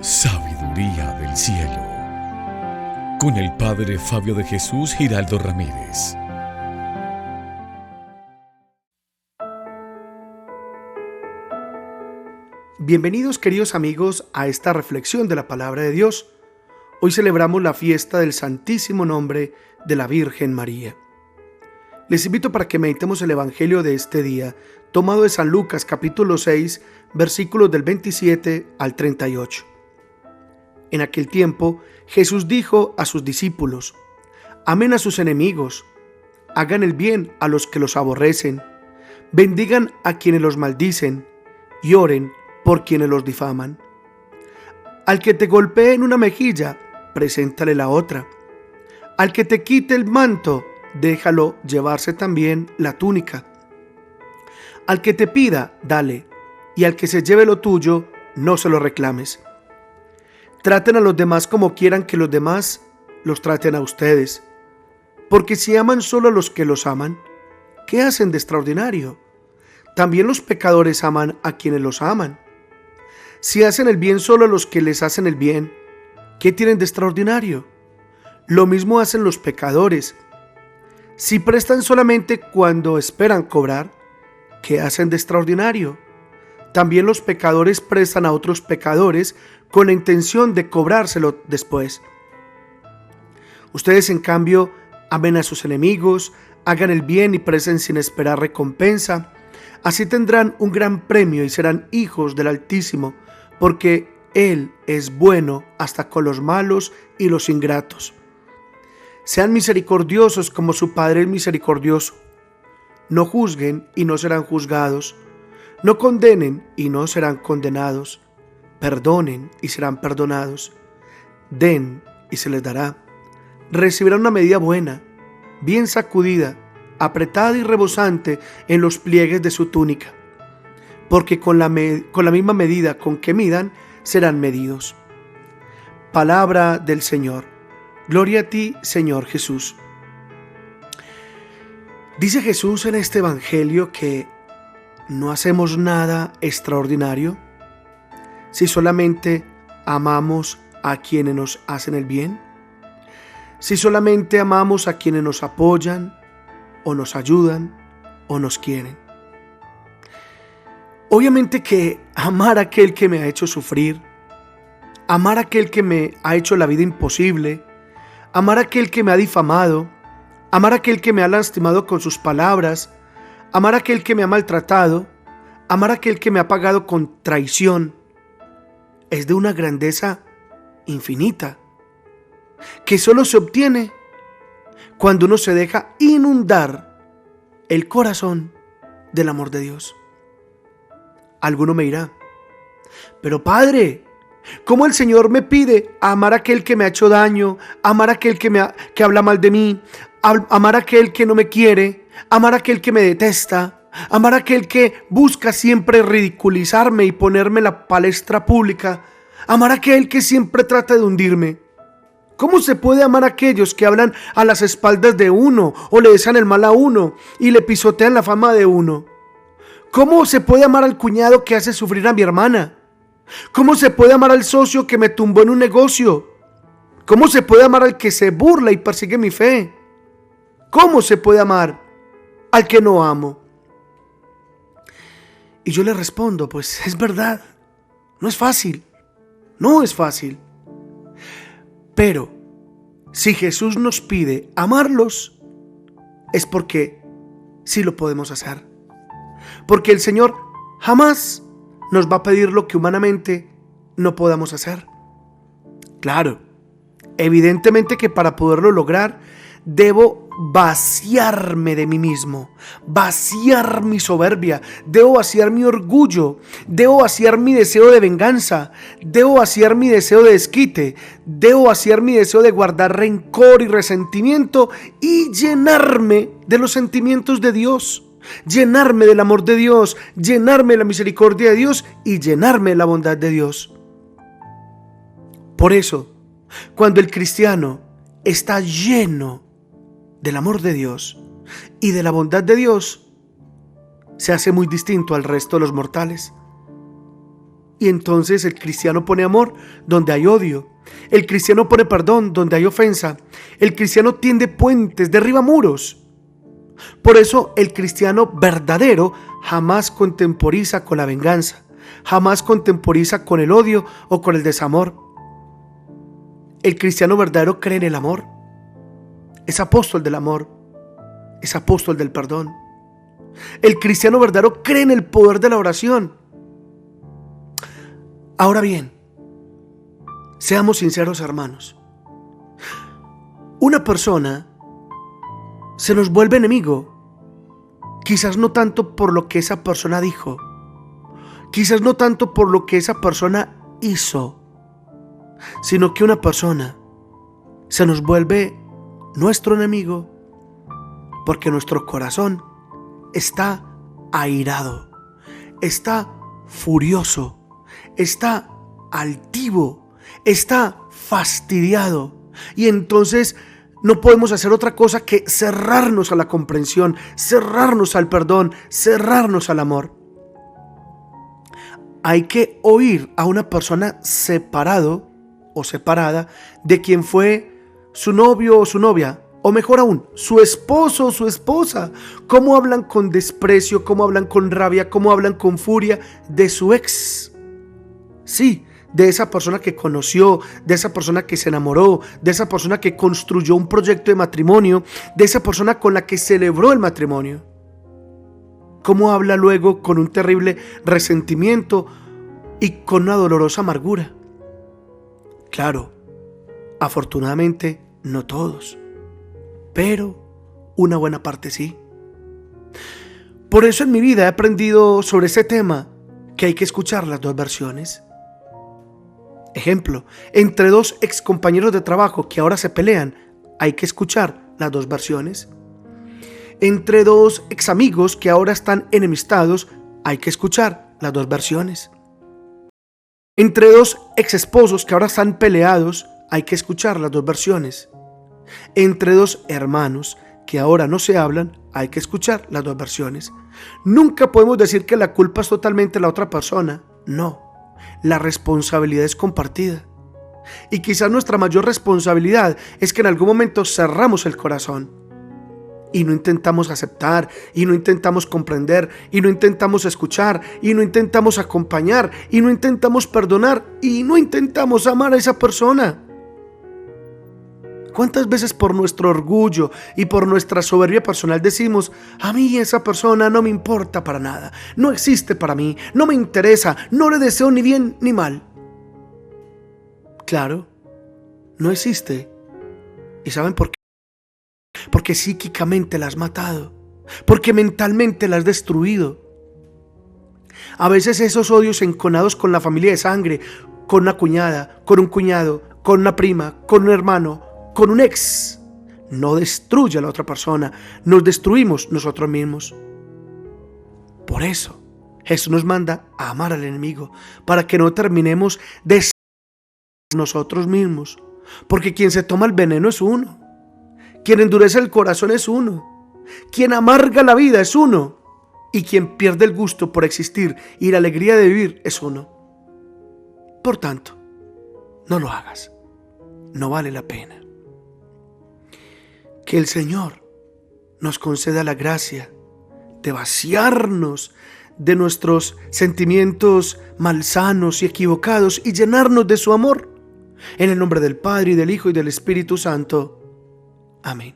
Sabiduría del cielo, con el Padre Fabio de Jesús Giraldo Ramírez. Bienvenidos, queridos amigos, a esta reflexión de la Palabra de Dios. Hoy celebramos la fiesta del Santísimo Nombre de la Virgen María. Les invito para que meditemos el Evangelio de este día, tomado de San Lucas capítulo 6, versículos del 27 al 38. En aquel tiempo, Jesús dijo a sus discípulos: amen a sus enemigos, hagan el bien a los que los aborrecen, bendigan a quienes los maldicen y oren por quienes los difaman. Al que te golpee en una mejilla, preséntale la otra. Al que te quite el manto, déjalo llevarse también la túnica. Al que te pida, dale, y al que se lleve lo tuyo, no se lo reclames. Traten a los demás como quieran que los demás los traten a ustedes. Porque si aman solo a los que los aman, ¿qué hacen de extraordinario? También los pecadores aman a quienes los aman. Si hacen el bien solo a los que les hacen el bien, ¿qué tienen de extraordinario? Lo mismo hacen los pecadores. Si prestan solamente cuando esperan cobrar, ¿qué hacen de extraordinario? También los pecadores prestan a otros pecadores con la intención de cobrárselo después. Ustedes, en cambio, amen a sus enemigos, hagan el bien y presten sin esperar recompensa. Así tendrán un gran premio y serán hijos del Altísimo, porque Él es bueno hasta con los malos y los ingratos. Sean misericordiosos como su Padre es misericordioso. No juzguen y no serán juzgados. No condenen y no serán condenados. Perdonen y serán perdonados. Den y se les dará. Recibirán una medida buena, bien sacudida, apretada y rebosante en los pliegues de su túnica. Porque con la misma medida con que midan, serán medidos. Palabra del Señor. Gloria a ti, Señor Jesús. Dice Jesús en este Evangelio que no hacemos nada extraordinario si solamente amamos a quienes nos hacen el bien, si solamente amamos a quienes nos apoyan o nos ayudan o nos quieren. Obviamente que amar a aquel que me ha hecho sufrir, amar a aquel que me ha hecho la vida imposible, amar a aquel que me ha difamado, amar a aquel que me ha lastimado con sus palabras, amar a aquel que me ha maltratado, amar a aquel que me ha pagado con traición, es de una grandeza infinita, que solo se obtiene cuando uno se deja inundar el corazón del amor de Dios. Alguno me dirá: pero Padre, ¿cómo el Señor me pide amar a aquel que me ha hecho daño, amar a aquel que habla mal de mí, amar a aquel que no me quiere, amar a aquel que me detesta, amar a aquel que busca siempre ridiculizarme y ponerme en la palestra pública, amar a aquel que siempre trata de hundirme? ¿Cómo se puede amar a aquellos que hablan a las espaldas de uno o le desean el mal a uno y le pisotean la fama de uno? ¿Cómo se puede amar al cuñado que hace sufrir a mi hermana? ¿Cómo se puede amar al socio que me tumbó en un negocio? ¿Cómo se puede amar al que se burla y persigue mi fe? ¿Cómo se puede amar al que no amo? Y yo le respondo: pues es verdad, no es fácil, no es fácil. Pero si Jesús nos pide amarlos, es porque sí lo podemos hacer. Porque el Señor jamás nos va a pedir lo que humanamente no podamos hacer. Claro, evidentemente que para poderlo lograr, debo vaciarme de mí mismo, vaciar mi soberbia, debo vaciar mi orgullo, debo vaciar mi deseo de venganza, debo vaciar mi deseo de desquite, debo vaciar mi deseo de guardar rencor y resentimiento y llenarme de los sentimientos de Dios, llenarme del amor de Dios, llenarme de la misericordia de Dios y llenarme de la bondad de Dios. Por eso, cuando el cristiano está lleno del amor de Dios y de la bondad de Dios, se hace muy distinto al resto de los mortales. Y entonces el cristiano pone amor donde hay odio. El cristiano pone perdón donde hay ofensa. El cristiano tiende puentes, derriba muros. Por eso el cristiano verdadero jamás contemporiza con la venganza, jamás contemporiza con el odio o con el desamor. El cristiano verdadero cree en el amor. Es apóstol del amor. Es apóstol del perdón. El cristiano verdadero cree en el poder de la oración. Ahora bien, seamos sinceros, hermanos. Una persona se nos vuelve enemigo, quizás no tanto por lo que esa persona dijo, quizás no tanto por lo que esa persona hizo, sino que una persona se nos vuelve nuestro enemigo porque nuestro corazón está airado, está furioso, está altivo, está fastidiado. Y entonces no podemos hacer otra cosa que cerrarnos a la comprensión, cerrarnos al perdón, cerrarnos al amor. Hay que oír a una persona separado o separada de quien fue su novio o su novia, o mejor aún, su esposo o su esposa. Cómo hablan con desprecio, cómo hablan con rabia, cómo hablan con furia de su ex. Sí, de esa persona que conoció, de esa persona que se enamoró, de esa persona que construyó un proyecto de matrimonio, de esa persona con la que celebró el matrimonio. Cómo habla luego con un terrible resentimiento y con una dolorosa amargura. Claro, afortunadamente no todos, pero una buena parte sí. Por eso en mi vida he aprendido sobre ese tema que hay que escuchar las dos versiones. Ejemplo, entre dos excompañeros de trabajo que ahora se pelean, hay que escuchar las dos versiones. Entre dos examigos que ahora están enemistados, hay que escuchar las dos versiones. Entre dos exesposos que ahora están peleados, hay que escuchar las dos versiones. Entre dos hermanos que ahora no se hablan, hay que escuchar las dos versiones. Nunca podemos decir que la culpa es totalmente la otra persona. No, la responsabilidad es compartida. Y quizás nuestra mayor responsabilidad es que en algún momento cerramos el corazón y no intentamos aceptar, y no intentamos comprender, y no intentamos escuchar, y no intentamos acompañar, y no intentamos perdonar, y no intentamos amar a esa persona. ¿Cuántas veces por nuestro orgullo y por nuestra soberbia personal decimos: a mí esa persona no me importa para nada, no existe para mí, no me interesa, no le deseo ni bien ni mal? Claro, no existe. ¿Y saben por qué? Porque psíquicamente la has matado, porque mentalmente la has destruido. A veces esos odios enconados con la familia de sangre, con una cuñada, con un cuñado, con una prima, con un hermano, con un ex, no destruye a la otra persona, nos destruimos nosotros mismos. Por eso Jesús nos manda a amar al enemigo, para que no terminemos de nosotros mismos, porque quien se toma el veneno es uno, quien endurece el corazón es uno, quien amarga la vida es uno, y quien pierde el gusto por existir y la alegría de vivir es uno. Por tanto, no lo hagas, no vale la pena. Que el Señor nos conceda la gracia de vaciarnos de nuestros sentimientos malsanos y equivocados y llenarnos de su amor. En el nombre del Padre, y del Hijo, y del Espíritu Santo. Amén.